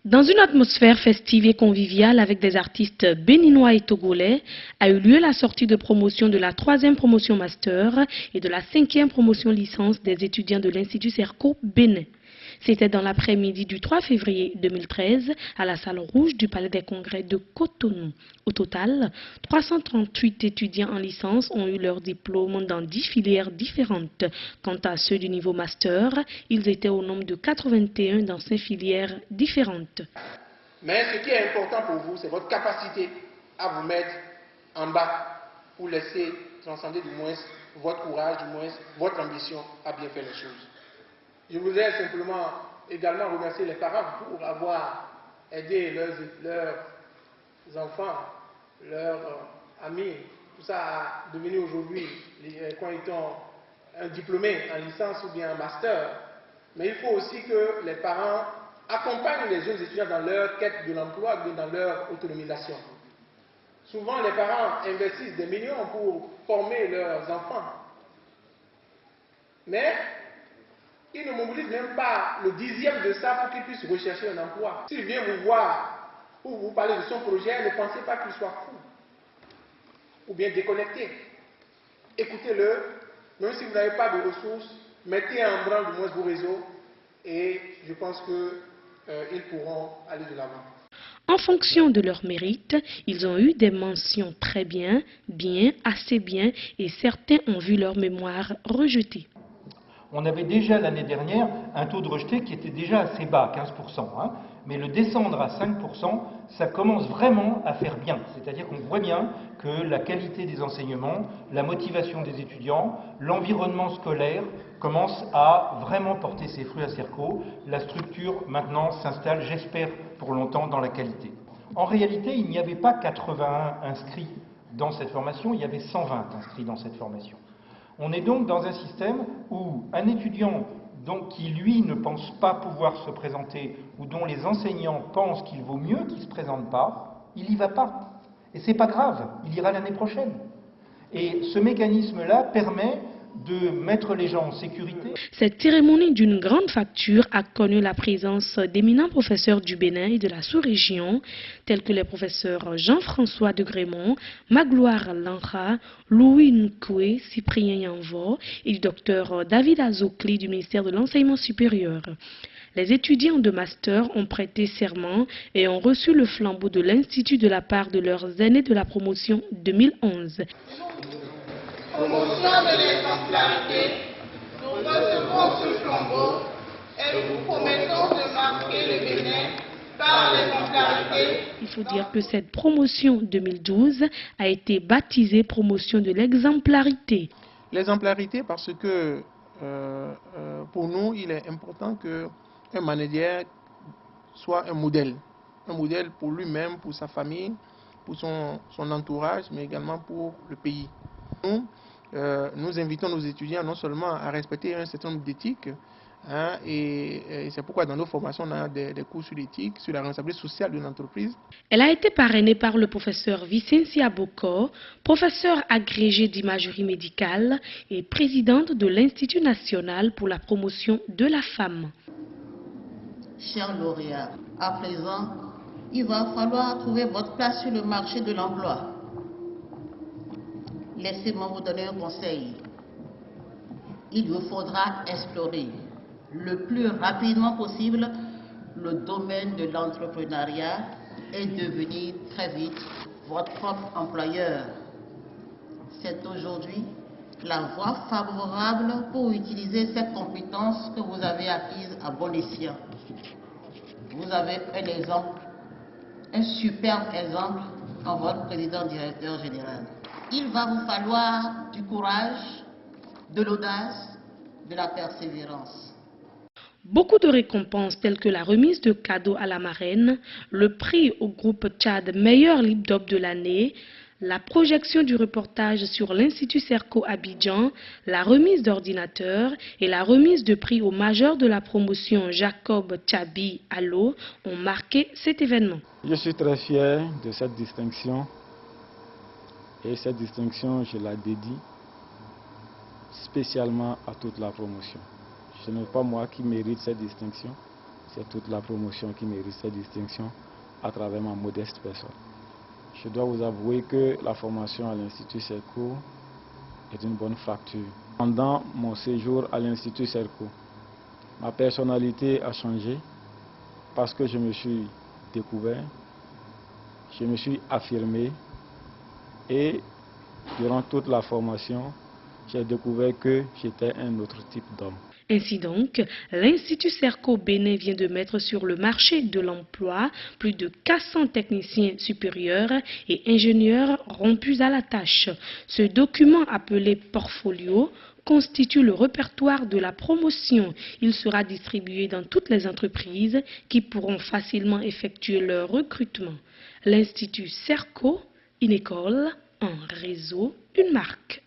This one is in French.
Dans une atmosphère festive et conviviale avec des artistes béninois et togolais, a eu lieu la sortie de promotion de la 3e promotion master et de la 5e promotion licence des étudiants de l'Institut Serco Bénin. C'était dans l'après-midi du 3 février 2013 à la salle rouge du Palais des Congrès de Cotonou. Au total, 338 étudiants en licence ont eu leur diplôme dans 10 filières différentes. Quant à ceux du niveau master, ils étaient au nombre de 81 dans 5 filières différentes. Mais ce qui est important pour vous, c'est votre capacité à vous mettre en bas pour laisser transcender du moins votre courage, du moins votre ambition à bien faire les choses. Je voudrais simplement également remercier les parents pour avoir aidé leurs enfants, leurs amis, tout ça à devenir aujourd'hui, quand ils ont un diplômé en licence ou bien en master. Mais il faut aussi que les parents accompagnent les jeunes étudiants dans leur quête de l'emploi ou dans leur autonomisation. Souvent, les parents investissent des millions pour former leurs enfants. Mais il ne mobilise même pas le 10e de ça pour qu'il puisse rechercher un emploi. S'il vient vous voir ou vous parler de son projet, ne pensez pas qu'il soit fou ou bien déconnecté. Écoutez-le, même si vous n'avez pas de ressources, mettez en branle du moins vos réseaux et je pense qu'ils pourront aller de l'avant. En fonction de leur mérite, ils ont eu des mentions très bien, bien, assez bien et certains ont vu leur mémoire rejetée. On avait déjà l'année dernière un taux de rejeté qui était déjà assez bas, 15%. Mais le descendre à 5%, ça commence vraiment à faire bien. C'est-à-dire qu'on voit bien que la qualité des enseignements, la motivation des étudiants, l'environnement scolaire commence à vraiment porter ses fruits à Serco. La structure maintenant s'installe, j'espère, pour longtemps dans la qualité. En réalité, il n'y avait pas 81 inscrits dans cette formation, il y avait 120 inscrits dans cette formation. On est donc dans un système où un étudiant qui, lui, ne pense pas pouvoir se présenter ou dont les enseignants pensent qu'il vaut mieux qu'il ne se présente pas, il n'y va pas. Et ce n'est pas grave, il ira l'année prochaine. Et ce mécanisme-là permet de mettre les gens en sécurité. Cette cérémonie d'une grande facture a connu la présence d'éminents professeurs du Bénin et de la sous-région, tels que les professeurs Jean-François de Grémont, Magloire Lanra, Louis Nkoué, Cyprien Yanvo et du docteur David Azokli du ministère de l'Enseignement supérieur. Les étudiants de master ont prêté serment et ont reçu le flambeau de l'Institut de la part de leurs aînés de la promotion 2011. Promotion de l'exemplarité, nous recevons ce flambeau et nous vous promettons de marquer le Bénin par l'exemplarité. Il faut dire que cette promotion 2012 a été baptisée promotion de l'exemplarité. L'exemplarité parce que pour nous, il est important qu'un manager soit un modèle pour lui-même, pour sa famille, pour son entourage, mais également pour le pays. Nous invitons nos étudiants non seulement à respecter un certain nombre d'éthiques, et c'est pourquoi dans nos formations on a des cours sur l'éthique, sur la responsabilité sociale d'une entreprise. Elle a été parrainée par le professeur Vicenci Aboko, professeur agrégé d'imagerie médicale et présidente de l'Institut national pour la promotion de la femme. Chers lauréats, à présent, il va falloir trouver votre place sur le marché de l'emploi. Laissez-moi vous donner un conseil. Il vous faudra explorer le plus rapidement possible le domaine de l'entrepreneuriat et devenir très vite votre propre employeur. C'est aujourd'hui la voie favorable pour utiliser ces compétences que vous avez acquises à bon escient. Vous avez un exemple, un superbe exemple en votre président directeur général. Il va vous falloir du courage, de l'audace, de la persévérance. Beaucoup de récompenses telles que la remise de cadeaux à la marraine, le prix au groupe Tchad meilleur lip-dop de l'année, la projection du reportage sur l'Institut Serco Abidjan, la remise d'ordinateurs et la remise de prix au majeur de la promotion Jacob Tchabi Allo ont marqué cet événement. Je suis très fier de cette distinction et cette distinction je la dédie spécialement à toute la promotion. Ce n'est pas moi qui mérite cette distinction, c'est toute la promotion qui mérite cette distinction à travers ma modeste personne. Je dois vous avouer que la formation à l'Institut Serco est une bonne fracture. Pendant mon séjour à l'Institut Serco, ma personnalité a changé parce que je me suis découvert, je me suis affirmé et durant toute la formation, j'ai découvert que j'étais un autre type d'homme. Ainsi donc, l'Institut Serco Bénin vient de mettre sur le marché de l'emploi plus de 400 techniciens supérieurs et ingénieurs rompus à la tâche. Ce document appelé portfolio constitue le répertoire de la promotion. Il sera distribué dans toutes les entreprises qui pourront facilement effectuer leur recrutement. L'Institut Serco, une école, un réseau, une marque.